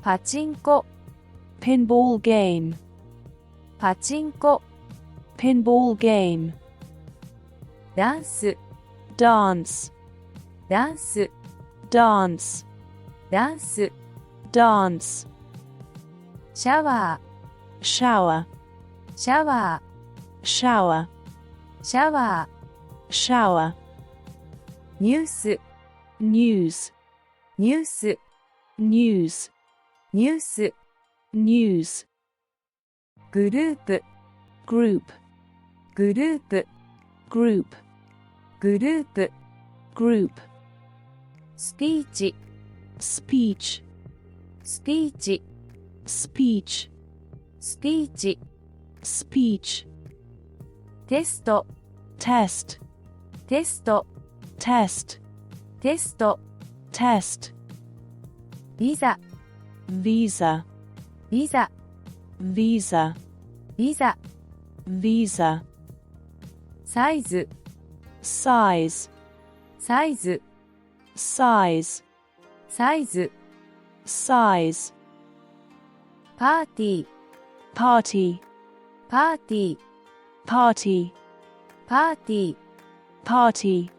パチンコ pinball game, パチンコ pinball game, ダンス dance, ダンス dance, ダンス dance, シャワ shower, ーシャワ shower, ーシャワ shower, ーニュース news, ニュース news, ニュース news, グループ group, グループ group, グループ group, スピーチ speech, スピーチ speech, スピーチ speech, テスト test, テスト test, テスト test, ビザ visa, ビザ visa, ビザ visa, サイズ size, サイズ size, サイズ size, パーティー party, パーティー party, パーティー party,